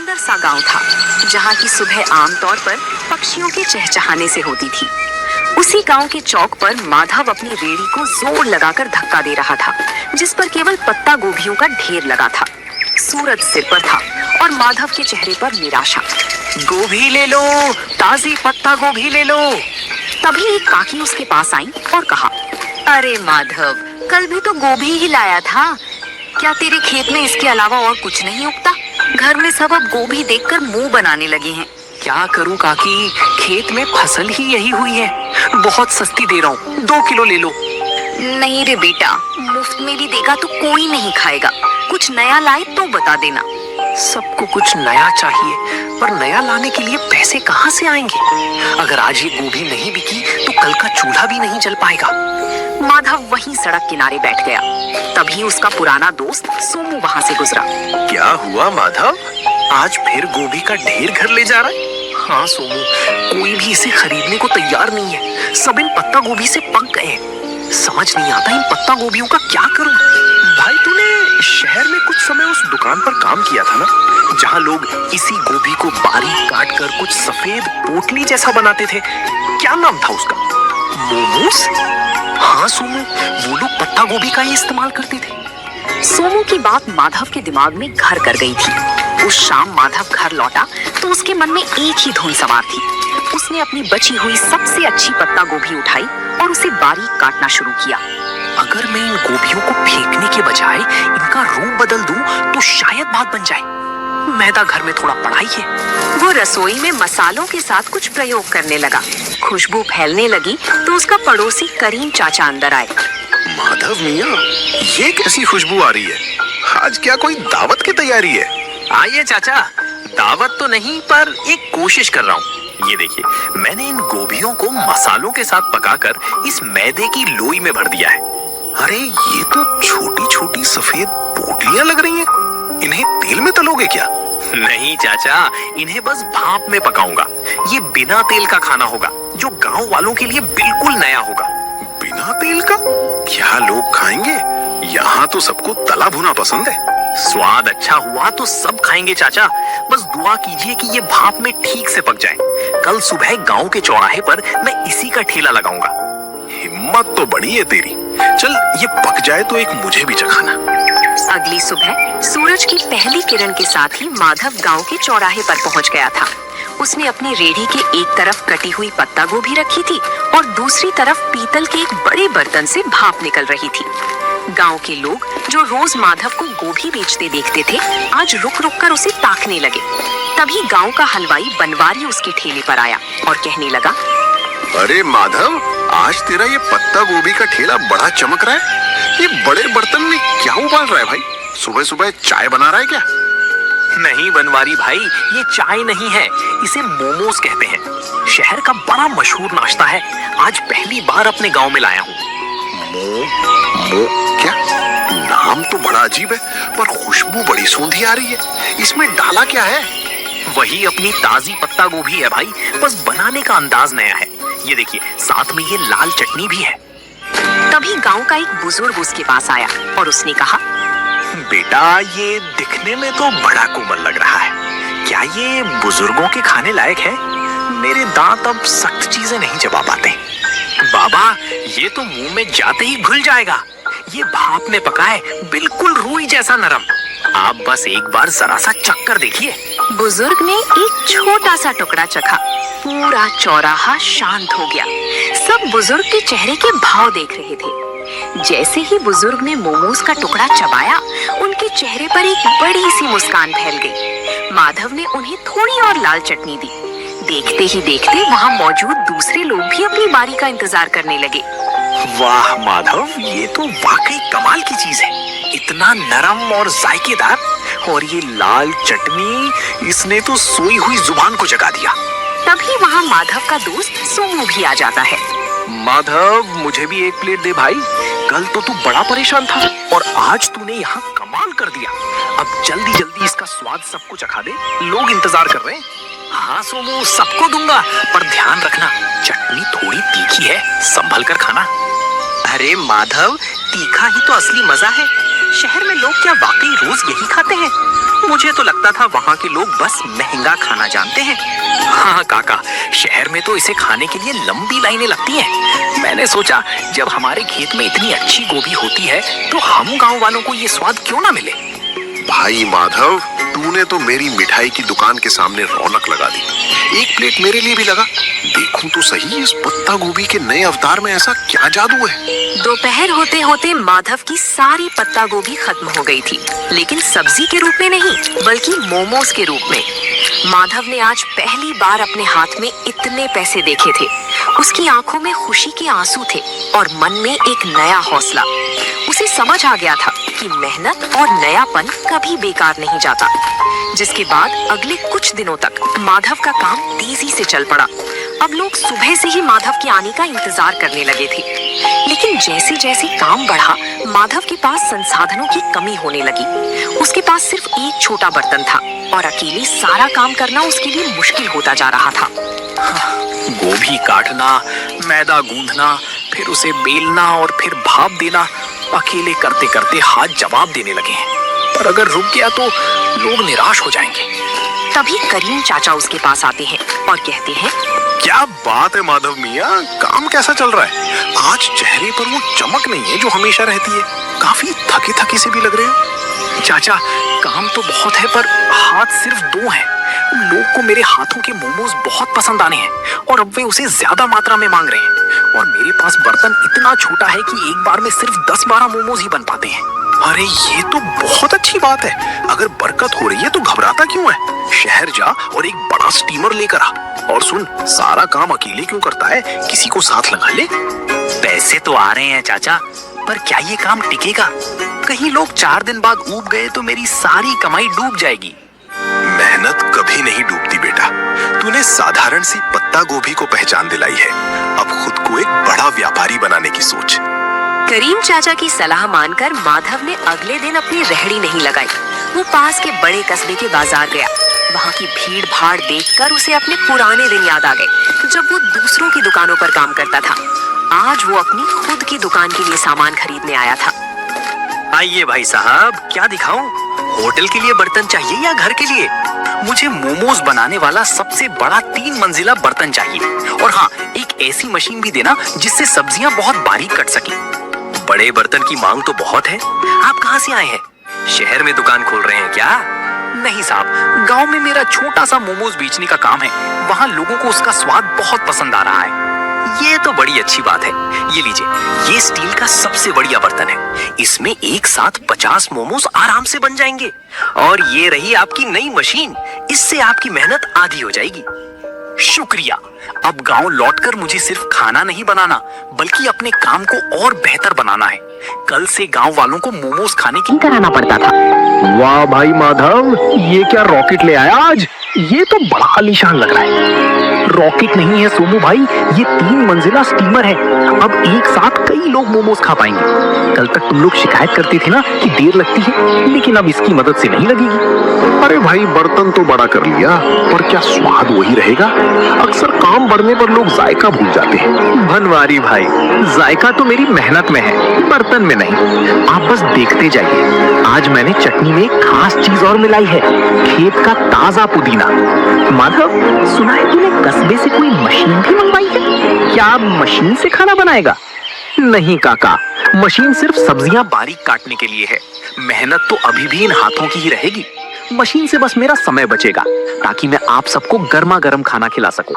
सुंदर सा गांव था, जहां की सुबह आमतौर पर पक्षियों के चहचहाने से होती थी। उसी गांव के चौक पर माधव अपनी रेड़ी को जोर लगाकर धक्का दे रहा था, जिस पर केवल पत्ता गोभियों का ढेर लगा था। सूरज सिर पर था और माधव के चेहरे पर निराशा। गोभी ले लो, ताजी पत्ता गोभी ले लो। तभी एक काकी उसके पास आई और कहा, अरे माधव, कल भी तो गोभी ही लाया था। क्या तेरे खेत में इसके अलावा और कुछ नहीं उगता? घर में सब अब गोभी देखकर मुंह बनाने लगे हैं। क्या करूं काकी, खेत में फसल ही यही हुई है। बहुत सस्ती दे रहा हूँ, 2 किलो ले लो। नहीं रे बेटा, मुफ्त में भी देगा तो कोई नहीं खाएगा। कुछ नया लाए तो बता देना। सबको कुछ नया चाहिए, पर नया लाने के लिए पैसे कहाँ से आएंगे? अगर आज ये गोभी नहीं बिकी तो कल का चूल्हा भी नहीं जल पाएगा। माधव वहीं सड़क किनारे बैठ गया। तभी उसका पुराना दोस्त सोमू वहाँ से गुजरा। क्या हुआ माधव, आज फिर गोभी का ढेर घर ले जा रहा है? हाँ सोमू, कोई भी इसे खरीदने को तैयार नहीं है। सब इन पत्ता गोभी से पक गए हैं। समझ नहीं आता इन पत्ता गोभियों का क्या करूं। भाई तूने शहर में कुछ समय उस दुकान पर काम किया था ना, जहाँ लोग इसी गोभी को बारीक काट कर कुछ सफेद पोटली जैसा बनाते थे। क्या नाम था उसका? मोमोस? हाँ सोमू, वो लोग पत्ता गोभी का ही इस्तेमाल करते थे। सोमू की बात माधव के दिमाग में घर कर गई थी। उस शाम माधव घर लौटा तो उसके मन में एक ही धुन सवार थी। उसने अपनी बची हुई सबसे अच्छी पत्ता गोभी उठाई और उसे बारीक काटना शुरू किया। अगर मैं इन गोभियों को फेंकने के बजाय इनका रूप बदल दूं तो शायद बात बन जाए। मैदा घर में थोड़ा पड़ा ही है। वो रसोई में मसालों के साथ कुछ प्रयोग करने लगा। खुशबू फैलने लगी तो उसका पड़ोसी करीम चाचा अंदर आए। माधव मियाँ, ये कैसी खुशबू आ रही है? आज क्या कोई दावत की तैयारी है? आइए चाचा, दावत तो नहीं पर एक कोशिश कर रहा हूँ। ये देखिए, मैंने इन गोभियों को मसालों के साथ पकाकर इस मैदे की लोई में भर दिया है। अरे ये तो छोटी छोटी सफेद पोटलियां लग रही हैं। इन्हें तेल में तलोगे क्या? नहीं चाचा, इन्हें बस भाप में पकाऊंगा। ये बिना तेल का खाना होगा, जो गांव वालों के लिए बिल्कुल नया होगा। बिना तेल का? क्या लोग खाएंगे? यहाँ तो सबको तला भुना पसंद है। स्वाद अच्छा हुआ तो सब खाएंगे चाचा। बस दुआ कीजिए कि ये भाप में ठीक से पक जाए। कल सुबह गांव के चौराहे पर मैं इसी का ठेला लगाऊंगा। हिम्मत तो बड़ी है तेरी। चल, ये पक जाए तो एक मुझे भी चखाना। अगली सुबह सूरज की पहली किरण के साथ ही माधव गांव के चौराहे पर पहुंच गया था। उसने अपनी रेड़ी के एक तरफ कटी हुई पत्ता गोभी रखी थी और दूसरी तरफ पीतल के एक बड़े बर्तन से भाप निकल रही थी। गांव के लोग जो रोज माधव को गोभी बेचते देखते थे, आज रुक रुक कर उसे ताकने लगे। तभी गांव का हलवाई बनवारी उसके ठेले पर आया और कहने लगा, अरे माधव, आज तेरा ये पत्ता गोभी का ठेला बड़ा चमक रहा है। ये बड़े बर्तन में क्या उबाल रहा है भाई? सुबह सुबह चाय बना रहा है क्या? नहीं बनवारी भाई, ये चाय नहीं है, इसे मोमोस कहते हैं। शहर का बड़ा मशहूर नाश्ता है। आज पहली बार अपने गांव में लाया हूँ। क्या? नाम तो बड़ा अजीब है, पर खुशबू बड़ी सूंधी आ रही है। इसमें डाला क्या है? वही अपनी ताजी पत्ता गोभी है भाई, बस बनाने का अंदाज नया है। ये देखिए, साथ में ये लाल चटनी भी है। तभी गांव का एक बुजुर्ग उसके पास आया और उसने कहा, बेटा, ये दिखने में तो बड़ा कोमल लग रहा है। क्या ये बुजुर्गों के खाने लायक है? मेरे दांत अब सख्त चीजें नहीं चबा पाते। बाबा, ये तो मुंह में जाते ही घुल जाएगा। ये भाप में पका है, बिल्कुल रूई जैसा नरम। आप बस एक बार जरा सा चक्कर देखिए। बुजुर्ग ने एक छोटा सा टुकड़ा चखा। पूरा चौराहा शांत हो गया। सब बुजुर्ग के चेहरे के भाव देख रहे थे। जैसे ही बुजुर्ग ने मोमोज का टुकड़ा चबाया, उनके चेहरे पर एक बड़ी सी मुस्कान फैल गई। माधव ने उन्हें थोड़ी और लाल चटनी दी। देखते ही देखते वहाँ मौजूद दूसरे लोग भी अपनी बारी का इंतजार करने लगे। वाह माधव, ये तो वाकई कमाल की चीज है। इतना नरम और जायकेदार, और ये लाल चटनी, इसने तो सोई हुई जुबान को जगा दिया। तभी वहाँ माधव का दोस्त सोमू भी आ जाता है। माधव, मुझे भी एक प्लेट दे भाई। कल तो तू बड़ा परेशान था और आज तूने यहाँ कमाल कर दिया। अब जल्दी जल्दी इसका स्वाद सबको चखा दे, लोग इंतजार कर रहे हैं। हाँ सोमू, सबको दूंगा, पर ध्यान रखना, चटनी थोड़ी तीखी है, संभल कर खाना। अरे माधव, तीखा ही तो असली मजा है। शहर में लोग क्या वाकई रोज यही खाते हैं? मुझे तो लगता था वहाँ के लोग बस महंगा खाना जानते हैं। हाँ काका, शहर में तो इसे खाने के लिए लंबी लाइनें लगती हैं। मैंने सोचा जब हमारे खेत में इतनी अच्छी गोभी होती है तो हम गांव वालों को ये स्वाद क्यों ना मिले। भाई माधव, तूने तो मेरी मिठाई की दुकान के सामने रौनक लगा दी। एक प्लेट मेरे लिए भी लगा। देखूं तो सही, इस पत्ता गोभी के नए अवतार में ऐसा क्या जादू है। दोपहर होते होते माधव की सारी पत्ता गोभी खत्म हो गई थी, लेकिन सब्जी के रूप में नहीं बल्कि मोमोज के रूप में। माधव ने आज पहली बार अपने हाथ में इतने पैसे देखे थे। उसकी आंखों में खुशी के आंसू थे और मन में एक नया हौसला। उसे समझ आ गया था कि मेहनत और नयापन कभी बेकार नहीं जाता। जिसके बाद अगले कुछ दिनों तक माधव का काम तेजी से चल पड़ा। अब लोग सुबह से ही माधव के आने का इंतजार करने लगे थे। लेकिन जैसे जैसे काम बढ़ा, माधव के पास संसाधनों की कमी होने लगी। उसके पास सिर्फ एक छोटा बर्तन था और अकेले सारा काम करना उसके लिए मुश्किल होता जा रहा था। गोभी काटना, मैदा गूंथना, फिर उसे बेलना और फिर भाप देना, अकेले करते करते हाथ जवाब देने लगे हैं। पर अगर रुक गया तो लोग निराश हो जाएंगे। तभी करीम चाचा उसके पास आते हैं और कहते हैं, क्या बात है माधव मियाँ, काम कैसा चल रहा है? आज चेहरे पर वो चमक नहीं है जो हमेशा रहती है। काफी थके थके से भी लग रहे हो। चाचा, काम तो बहुत है पर हाथ सिर्फ 2 हैं। लोग को मेरे हाथों के मोमोज बहुत पसंद आने हैं और अब वे उसे ज्यादा मात्रा में मांग रहे हैं। और मेरे पास बर्तन इतना छोटा है कि एक बार में सिर्फ 10-12 मोमोज ही बन पाते हैं। अरे ये तो बहुत अच्छी बात है। अगर बरकत हो रही है तो घबराता क्यों है? शहर जा और एक बड़ा स्टीमर लेकर आ। और सुन, सारा काम अकेले क्यों करता है, किसी को साथ लगा ले। पैसे तो आ रहे हैं चाचा, पर क्या ये काम टिकेगा? कहीं लोग 4 दिन बाद ऊब गए तो मेरी सारी कमाई डूब जाएगी। मेहनत कभी नहीं डूबती बेटा। तूने साधारण सी पत्ता गोभी को पहचान दिलाई है। अब खुद को एक बड़ा व्यापारी बनाने की सोच। करीम चाचा की सलाह मानकर माधव ने अगले दिन अपनी रेहड़ी नहीं लगाई। वो पास के बड़े कस्बे के बाजार गया। वहाँ की भीड़ भाड़ देखकर उसे अपने पुराने दिन याद आ गए, जब वो दूसरों की दुकानों पर काम करता था। आज वो अपनी खुद की दुकान के लिए सामान खरीदने आया था। आइए भाई साहब, क्या दिखाऊं? होटल के लिए बर्तन चाहिए या घर के लिए? मुझे मोमोज बनाने वाला सबसे बड़ा 3 मंजिला बर्तन चाहिए। और हाँ, एक ऐसी मशीन भी देना जिससे सब्जियां बहुत बारीक कट सके। बड़े बर्तन की मांग तो बहुत है। आप कहाँ से आए हैं? शहर में दुकान खोल रहे हैं क्या? नहीं साहब, गांव में मेरा छोटा सा मोमोज बेचने का काम है। वहाँ लोगों को उसका स्वाद बहुत पसंद आ रहा है। ये तो बड़ी अच्छी बात है। ये लीजिए, ये स्टील का सबसे बढ़िया बर्तन है। इसमें एक साथ 50 मोमोज आराम से बन जाएंगे। और ये रही आपकी नई मशीन, इससे आपकी मेहनत आधी हो जाएगी। शुक्रिया। अब गांव लौटकर मुझे सिर्फ खाना नहीं बनाना, बल्कि अपने काम को और बेहतर बनाना है। कल से गांव वालों को मोमोज खाने की कराना पड़ता था। वाह भाई माधव, ये क्या रॉकेट ले आया आज? ये तो बड़ा आलीशान लग रहा है। रॉकेट नहीं है सोमू भाई, ये 3 मंजिला स्टीमर है। अब एक साथ कई लोग मोमोज खा पाएंगे। कल तक तुम लोग शिकायत करते थे ना कि देर लगती है, लेकिन अब इसकी मदद से नहीं लगेगी। अरे भाई, बर्तन तो बड़ा कर लिया, पर क्या स्वाद वही रहेगा? अक्सर काम बढ़ने पर लोग जायका भूल जाते हैं। बनवारी भाई, जायका तो मेरी मेहनत में है, बर्तन में नहीं। आप बस देखते जाइए। आज मैंने चटनी में एक खास चीज और मिलाई है, खेत का ताजा पुदीना। माधव, सुना है तूने कस्बे से कोई मशीन भी मंगवाई है? क्या आप मशीन से खाना बनाएगा? नहीं काका, मशीन सिर्फ सब्जियां बारीक काटने के लिए है। मेहनत तो अभी भी इन हाथों की ही रहेगी। मशीन से बस मेरा समय बचेगा, ताकि मैं आप सबको गर्मा गर्म खाना खिला सकूं।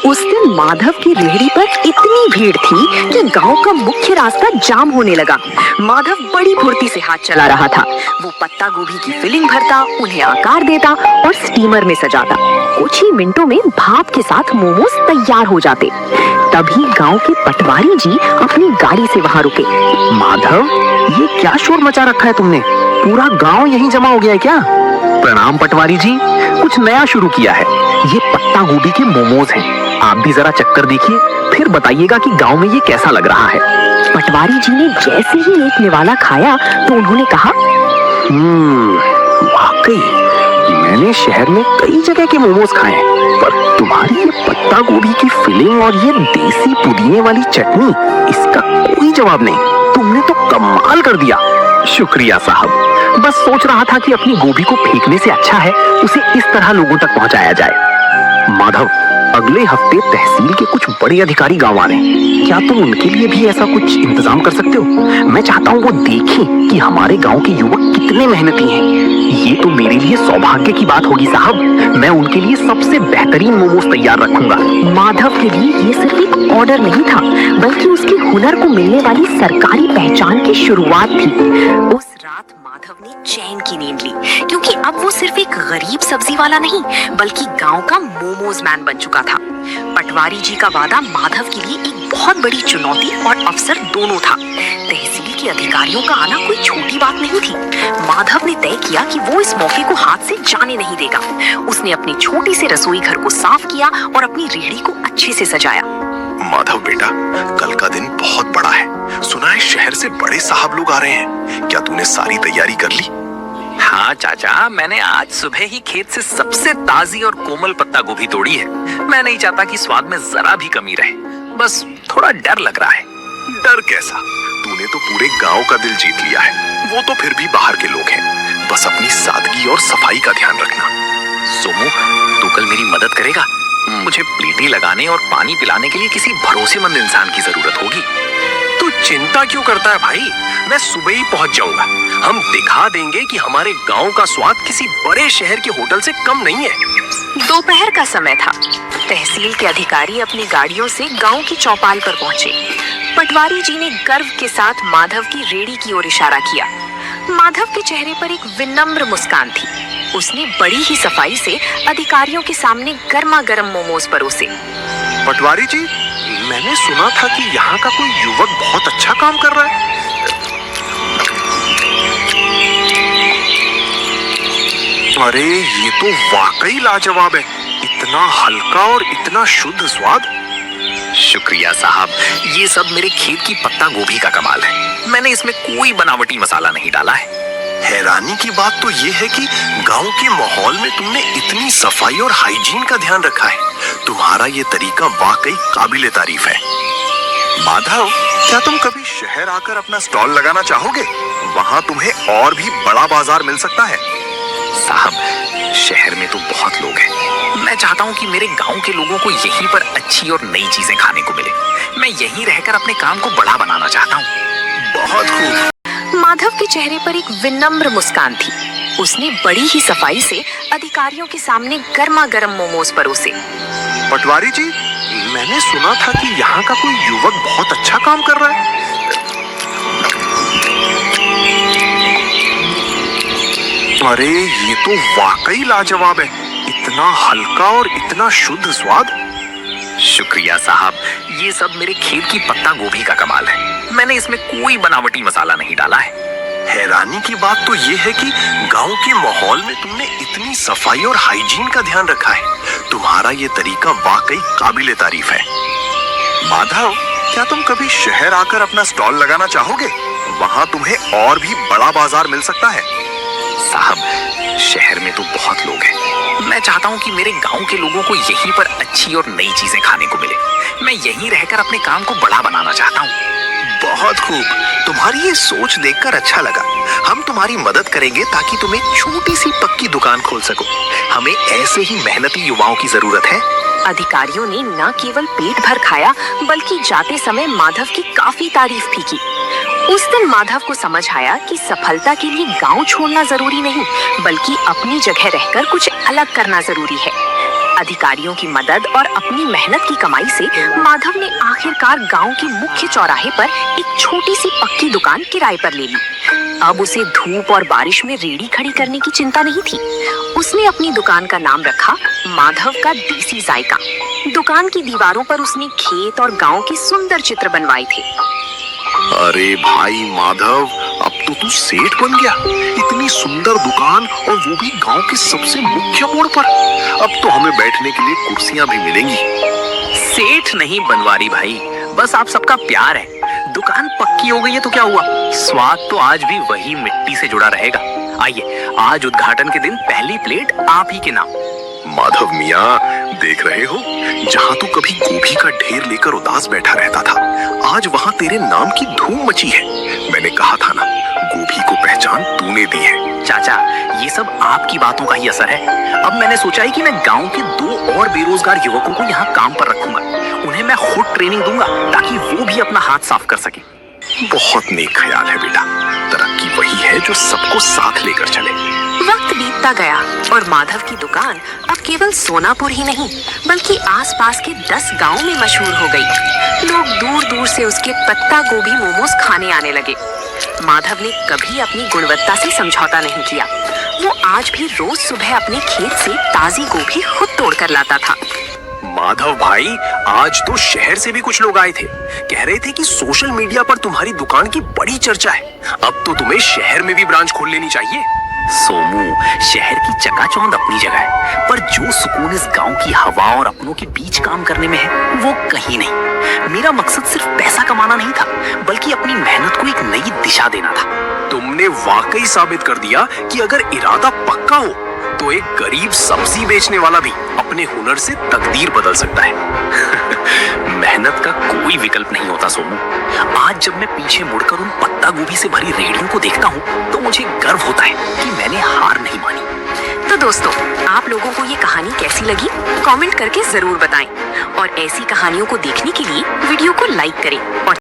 उस दिन माधव की रेहड़ी पर इतनी भीड़ थी कि गांव का मुख्य रास्ता जाम होने लगा। माधव बड़ी फुर्ती से हाथ चला रहा था। वो पत्ता गोभी की फिलिंग भरता, उन्हें आकार देता और स्टीमर में सजाता। कुछ ही मिनटों में भाप के साथ मोमोज तैयार हो जाते। तभी गांव के पटवारी जी अपनी गाड़ी से वहां रुके। माधव, ये क्या शोर मचा रखा है तुमने? पूरा गांव यहीं जमा हो गया है क्या? प्रणाम पटवारी जी, कुछ नया शुरू किया है। ये पत्ता गोभी के मोमोज हैं। आप भी जरा चक्कर देखिए, फिर बताइएगा कि गांव में ये कैसा लग रहा है। पटवारी जी ने जैसे ही एक निवाला खाया तो उन्होंने कहा, वाकई मैंने शहर में कई जगह के मोमोज खाए हैं, पर तुम्हारी ये पत्ता गोभी की फिलिंग और ये देसी पुदीने वाली चटनी, इसका कोई जवाब नहीं। तुमने तो कमाल कर दिया। शुक्रिया साहब। बस सोच रहा था कि अपनी गोभी को फेंकने से अच्छा है उसे इस तरह लोगों तक पहुंचाया जाए। माधव, अगले हफ्ते तहसील के कुछ बड़े अधिकारी गांव आ रहे हैं। क्या तुम उनके लिए भी ऐसा कुछ इंतजाम कर सकते हो? मैं चाहता हूँ वो देखें कि हमारे गांव के युवक कितने मेहनती हैं। ये तो मेरे लिए सौभाग्य की बात होगी साहब। मैं उनके लिए सबसे बेहतरीन मोमोज तैयार रखूंगा। माधव के लिए ये सिर्फ एक ऑर्डर नहीं था, बल्कि उसके हुनर को मिलने वाली सरकारी पहचान की शुरुआत थी। उस रात माधव ने चैन की नींद ली, क्योंकि अब वो सिर्फ एक गरीब सब्जी वाला नहीं बल्कि गांव का मोमोज मैन बन चुका था। पटवारी जी का वादा माधव के लिए एक बहुत बड़ी चुनौती और अवसर दोनों था। तहसील के अधिकारियों का आना कोई छोटी बात नहीं थी। माधव ने तय किया कि वो इस मौके को हाथ से जाने नहीं देगा। उसने अपनी छोटी से रसोई घर को साफ किया और अपनी रेहड़ी को अच्छे से सजाया। माधव बेटा, कल का दिन बहुत बड़ा है। सुना है शहर से बड़े साहब लोग आ रहे हैं। क्या तूने सारी तैयारी कर ली? हाँ चाचा, मैंने आज सुबह ही खेत से सबसे ताजी और कोमल पत्ता गोभी तोड़ी है। मैं नहीं चाहता कि स्वाद में जरा भी कमी रहे। बस थोड़ा डर लग रहा है। डर कैसा? तूने तो पूरे गांव का दिल जीत लिया है। वो तो फिर भी बाहर के लोग हैं। बस अपनी सादगी और सफाई का ध्यान रखना। सोमू, तू कल मेरी मदद करेगा? मुझे प्लेटें लगाने और पानी पिलाने के लिए किसी भरोसेमंद इंसान की जरूरत होगी। तू चिंता क्यों करता है भाई? मैं सुबह ही पहुंच जाऊंगा। हम दिखा देंगे कि हमारे गांव का स्वाद किसी बड़े शहर के होटल से कम नहीं है। दोपहर का समय था। तहसील के अधिकारी अपनी गाड़ियों से गांव की चौपाल पर पहुंचे। पटवारी जी ने गर्व के साथ माधव की रेहड़ी की ओर इशारा किया। माधव के चेहरे पर एक विनम्र मुस्कान थी। उसने बड़ी ही सफाई से अधिकारियों के सामने गर्मा गर्म मोमोज परोसे। पटवारी जी, मैंने सुना था कि यहाँ का कोई युवक बहुत अच्छा काम कर रहा है। अरे ये तो वाकई लाजवाब है। इतना हल्का और इतना शुद्ध स्वाद। शुक्रिया साहब। ये सब मेरे खेत की पत्ता गोभी का कमाल है। मैंने इसमें कोई बनावटी मसाला नहीं डाला है। हैरानी की बात तो ये है कि गांव के माहौल में तुमने इतनी सफाई और हाइजीन का ध्यान रखा है। तुम्हारा ये तरीका वाकई काबिले तारीफ है। माधव, क्या तुम कभी शहर आकर अपना स्टॉल लगाना चाहोगे? वहाँ तुम्हें और भी बड़ा बाजार मिल सकता है। साहब, शहर में तो बहुत लोग हैं। मैं चाहता हूँ कि मेरे गांव के लोगों को यहीं पर अच्छी और नई चीजें खाने को मिले। मैं यहीं रहकर अपने काम को बड़ा बनाना चाहता हूँ। बहुत खूब। माधव के चेहरे पर एक विनम्र मुस्कान थी। उसने बड़ी ही सफाई से अधिकारियों के सामने गर्मा गर्म मोमोज परोसे। पटवारी जी, मैंने सुना था कि यहाँ का कोई युवक बहुत अच्छा काम कर रहा है। अरे ये तो वाकई लाजवाब है। इतना हल्का और इतना शुद्ध स्वाद। शुक्रिया साहब। ये सब मेरे खेत की पत्ता गोभी का कमाल है। मैंने इसमें कोई बनावटी मसाला नहीं डाला है। हैरानी की बात तो ये है कि गांव के माहौल में तुमने इतनी सफाई और हाइजीन का ध्यान रखा है। तुम्हारा ये तरीका वाकई काबिले तारीफ है। माधव, क्या तुम कभी शहर आकर अपना स्टॉल लगाना चाहोगे? वहाँ तुम्हें और भी बड़ा बाजार मिल सकता है। साहब, शहर में तो बहुत लोग हैं। मैं चाहता हूँ कि मेरे गांव के लोगों को यहीं पर अच्छी और नई चीजें खाने को मिले। मैं यहीं रहकर अपने काम को बड़ा बनाना चाहता हूँ। बहुत खूब। तुम्हारी ये सोच देखकर अच्छा लगा। हम तुम्हारी मदद करेंगे ताकि तुम एक छोटी सी पक्की दुकान खोल सको। हमें ऐसे ही मेहनती युवाओं की जरूरत है। अधिकारियों ने न केवल पेट भर खाया बल्कि जाते समय माधव की काफी तारीफ भी की। उस दिन माधव को समझ आया कि सफलता के लिए गांव छोड़ना जरूरी नहीं बल्कि अपनी जगह रहकर कुछ अलग करना जरूरी है। अधिकारियों की मदद और अपनी मेहनत की कमाई से माधव ने आखिरकार गांव के मुख्य चौराहे पर एक छोटी सी पक्की दुकान किराए पर ले ली। अब उसे धूप और बारिश में रेहड़ी खड़ी करने की चिंता नहीं थी। उसने अपनी दुकान का नाम रखा माधव का देसी जायका। दुकान की दीवारों पर उसने खेत और गांव के सुंदर चित्र बनवाए थे। अरे भाई माधव, अब तो तू सेठ बन गया। इतनी सुंदर दुकान और वो भी गांव के सबसे मुख्य मोड़ पर। अब तो हमें बैठने के लिए कुर्सियां भी मिलेंगी। सेठ नहीं बनवारी भाई, बस आप सबका प्यार है। दुकान पक्की हो गई है तो क्या हुआ, स्वाद तो आज भी वही मिट्टी से जुड़ा रहेगा। आइए, आज उद्घाटन के दिन पहली प्लेट आप ही के नाम। माधव मियाँ, देख रहे हो, जहाँ तू कभी गोभी का ढेर लेकर उदास बैठा रहता था, आज वहाँ तेरे नाम की धूम मची है। मैंने कहा था ना, गोभी को पहचान तूने दी है। चाचा, ये सब आपकी बातों का ही असर है। अब मैंने सोचा है कि मैं गांव के 2 और बेरोजगार युवकों को यहाँ काम पर रखूंगा। उन्हें मैं खुद ट्रेनिंग दूंगा ताकि वो भी अपना हाथ साफ कर सके। बहुत नेक ख्याल है बेटा। तरक्की वही है जो सबको साथ लेकर चले। वक्त बीतता गया और माधव की दुकान अब केवल सोनापुर ही नहीं बल्कि आसपास के 10 गांव में मशहूर हो गई। लोग दूर दूर से उसके पत्ता गोभी मोमोज खाने आने लगे। माधव ने कभी अपनी गुणवत्ता से समझौता नहीं किया। वो आज भी रोज सुबह अपने खेत से ताजी गोभी खुद तोड़ कर लाता था। माधव भाई, आज तो शहर से भी कुछ लोग आए थे। कह रहे थे कि सोशल मीडिया पर तुम्हारी दुकान की बड़ी चर्चा है। अब तो तुम्हें शहर में भी ब्रांच खोल लेनी चाहिए। सोमू, शहर की चकाचौंध अपनी जगह है, पर जो सुकून इस गांव की हवा और अपनों के बीच काम करने में है, वो कहीं नहीं। मेरा मकसद सिर्फ पैसा कमाना नहीं था, बल्कि अपनी मेहनत को एक नई दिशा देना था। तुमने वाकई साबित कर दिया कि अगर इरादा पक्का हो तो एक गरीब सब्जी बेचने वाला भी अपने हुनर से तकदीर बदल सकता है। मेहनत का कोई विकल्प नहीं होता सोमू। आज जब मैं पीछे मुड़कर उन पत्ता गोभी से भरी रेहड़ियों को देखता हूँ तो मुझे गर्व होता है कि मैंने हार नहीं मानी। तो दोस्तों, आप लोगों को ये कहानी कैसी लगी कमेंट करके जरूर बताएं और ऐसी कहानियों को देखने के लिए वीडियो को लाइक करें और